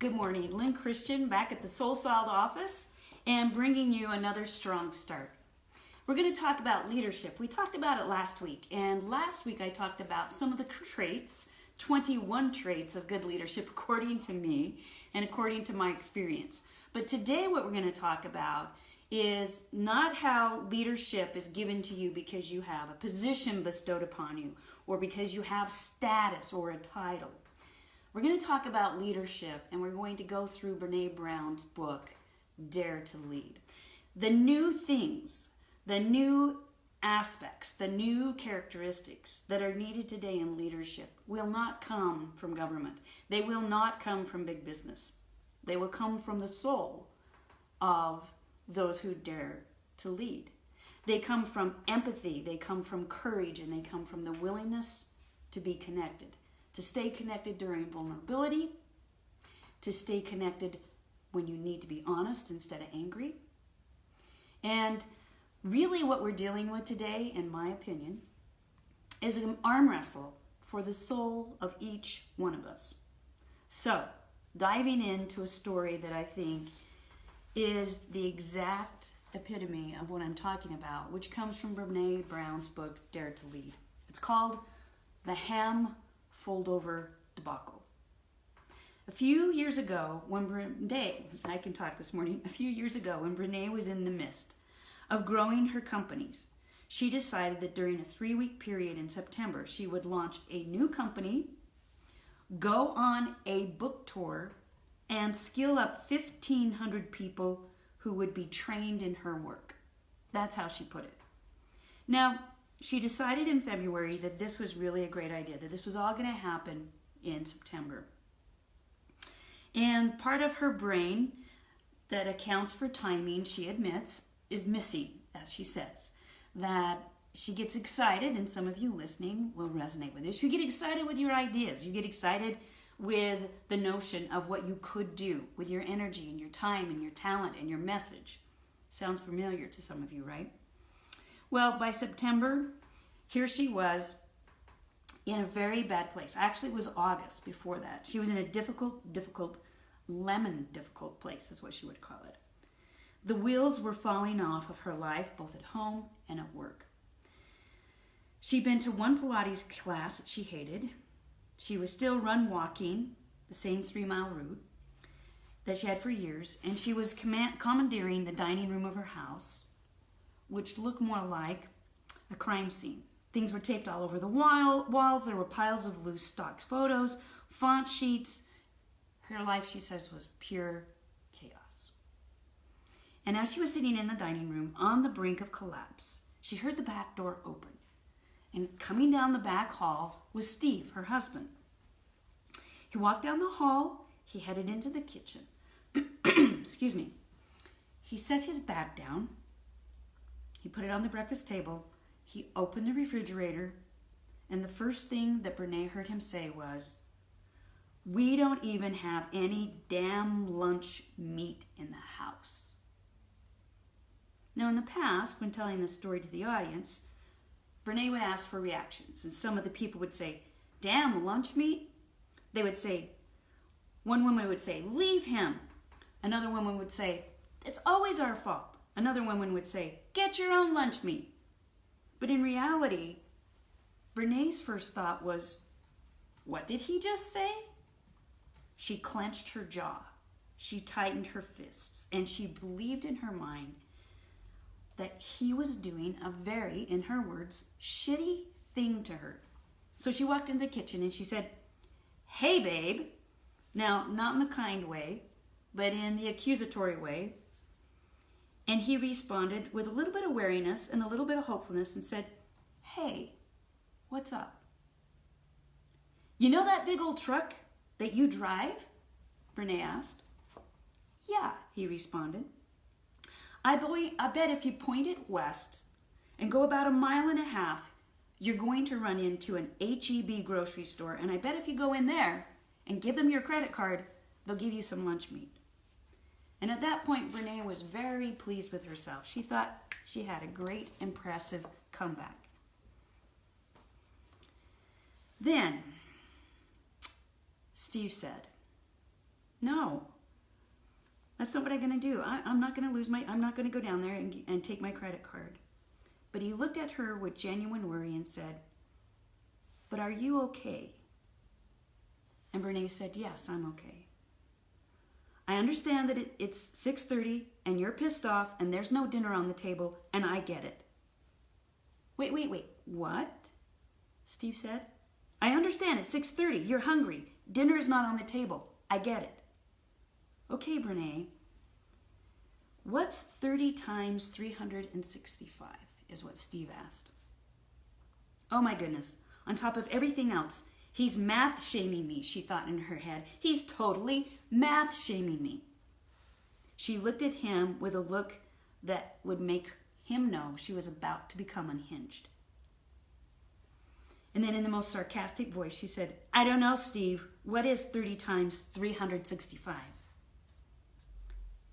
Good morning, Lyn Christian back at the Soul Solid office and bringing you another strong start. We're going to talk about leadership. We talked about it last week, and last week I talked about some of the traits, 21 traits of good leadership according to me and according to my experience. But today what we're going to talk about is not how leadership is given to you because you have a position bestowed upon you or because you have status or a title. We're going to talk about leadership, and we're going to go through Brené Brown's book, Dare to Lead. The new things, the new aspects, the new characteristics that are needed today in leadership will not come from government. They will not come from big business. They will come from the soul of those who dare to lead. They come from empathy, they come from courage, and they come from the willingness to be connected. To stay connected during vulnerability, to stay connected when you need to be honest instead of angry. And really what we're dealing with today, in my opinion, is an arm wrestle for the soul of each one of us. So, diving into a story that I think is the exact epitome of what I'm talking about, which comes from Brené Brown's book, Dare to Lead. It's called The Ham Fold-Over Debacle. A few years ago, when Brené was in the midst of growing her companies, she decided that during a 3-week period in September, she would launch a new company, go on a book tour, and skill up 1,500 people who would be trained in her work. That's how she put it. Now, she decided in February that this was really a great idea, that this was all going to happen in September. And part of her brain that accounts for timing, she admits, is missing, as she says. That she gets excited, and some of you listening will resonate with this. You get excited with your ideas. You get excited with the notion of what you could do with your energy and your time and your talent and your message. Sounds familiar to some of you, right? Well, by September, here she was in a very bad place. Actually, it was August before that. She was in a difficult place is what she would call it. The wheels were falling off of her life, both at home and at work. She'd been to one Pilates class that she hated. She was still walking the same 3-mile route that she had for years, and she was commandeering the dining room of her house, which looked more like a crime scene. Things were taped all over the walls. There were piles of loose stock photos, font sheets. Her life, she says, was pure chaos. And as she was sitting in the dining room on the brink of collapse, she heard the back door open. And coming down the back hall was Steve, her husband. He walked down the hall. He headed into the kitchen. Excuse me. He set his bag down. He put it on the breakfast table. He opened the refrigerator, and the first thing that Brené heard him say was, "We don't even have any damn lunch meat in the house." Now, in the past, when telling this story to the audience, Brené would ask for reactions, and some of the people would say, "Damn lunch meat?" They would say, one woman would say, "Leave him." Another woman would say, "It's always our fault." Another woman would say, "Get your own lunch meat." But in reality, Brené's first thought was, what did he just say? She clenched her jaw. She tightened her fists. And she believed in her mind that he was doing a very, in her words, shitty thing to her. So she walked into the kitchen and she said, "Hey, babe." Now, not in the kind way, but in the accusatory way. And he responded with a little bit of wariness and a little bit of hopefulness and said, "Hey, what's up?" "You know that big old truck that you drive?" Brené asked. "Yeah," he responded. I bet if you point it west and go about 1.5 miles, you're going to run into an H-E-B grocery store. And I bet if you go in there and give them your credit card, they'll give you some lunch meat." And at that point, Brené was very pleased with herself. She thought she had a great, impressive comeback. Then, Steve said, No, that's not what I'm going to do. I'm not going to I'm not going to go down there and take my credit card. But he looked at her with genuine worry and said, but are you okay? And Brene said, yes, I'm okay. I understand that it's 6:30 and you're pissed off and there's no dinner on the table, and I get it. Wait, what? Steve said. I understand it's 6:30, you're hungry. Dinner is not on the table. I get it. Okay, Brene. What's 30 times 365 is what Steve asked. Oh my goodness. On top of everything else, he's math shaming me, she thought in her head. He's totally math shaming me. She looked at him with a look that would make him know she was about to become unhinged. And then in the most sarcastic voice, she said, I don't know, Steve. What is 30 times 365?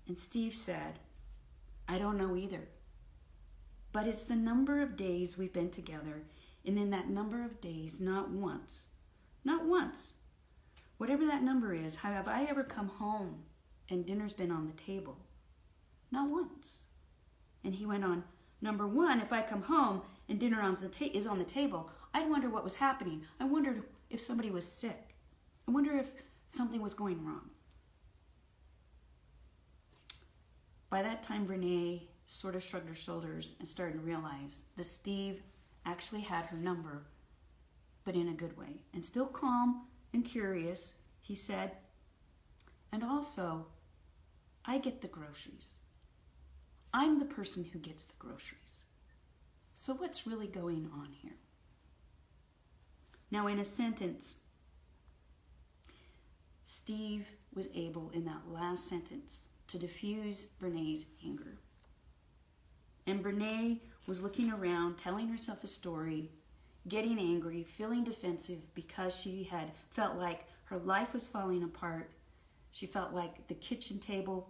And Steve said, I don't know either. But it's the number of days we've been together, and in that number of days, not once, whatever that number is, have I ever come home and dinner's been on the table? Not once. And he went on, number one, if I come home and dinner is on the table, I'd wonder what was happening. I wondered if somebody was sick. I wonder if something was going wrong. By that time, Brene sort of shrugged her shoulders and started to realize that Steve actually had her number, but in a good way. And still calm and curious, he said, and also, I get the groceries. I'm the person who gets the groceries. So what's really going on here? Now, in a sentence, Steve was able, in that last sentence, to diffuse Brene's anger. And Brene was looking around, telling herself a story, getting angry, feeling defensive because she had felt like her life was falling apart. She felt like the kitchen table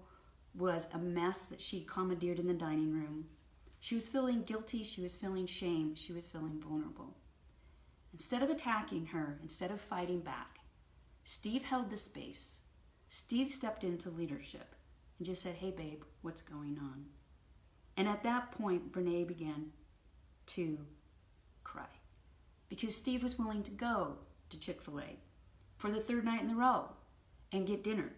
was a mess that she commandeered in the dining room. She was feeling guilty, she was feeling shame, she was feeling vulnerable. Instead of attacking her, instead of fighting back, Steve held the space. Steve stepped into leadership and just said, hey babe, what's going on? And at that point, Brene began to cry because Steve was willing to go to Chick-fil-A for the third night in a row and get dinner.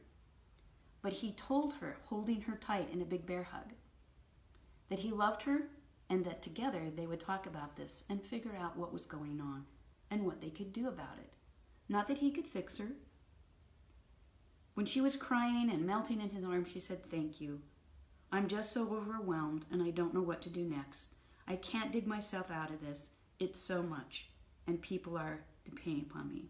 But he told her, holding her tight in a big bear hug, that he loved her and that together they would talk about this and figure out what was going on and what they could do about it. Not that he could fix her. When she was crying and melting in his arms, she said, thank you. I'm just so overwhelmed and I don't know what to do next. I can't dig myself out of this. It's so much and people are depending upon me.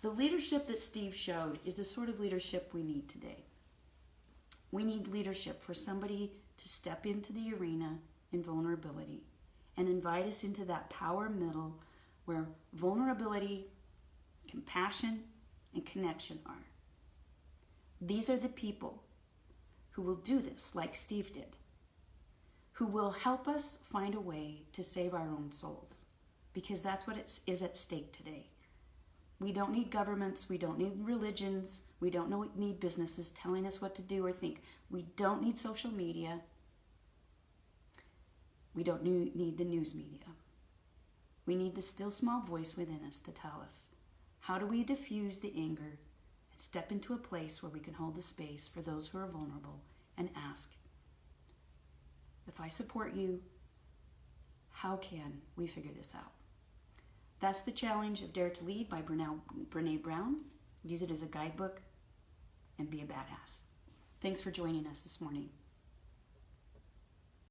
The leadership that Steve showed is the sort of leadership we need today. We need leadership for somebody to step into the arena in vulnerability and invite us into that power middle where vulnerability, compassion, and connection are. These are the people who will do this like Steve did, who will help us find a way to save our own souls, because that's what is at stake today. We don't need governments, we don't need religions, we don't need businesses telling us what to do or think. We don't need social media. We don't need the news media. We need the still small voice within us to tell us, how do we diffuse the anger and step into a place where we can hold the space for those who are vulnerable and ask, if I support you, how can we figure this out? That's the challenge of Dare to Lead by Brene Brown. Use it as a guidebook and be a badass. Thanks for joining us this morning.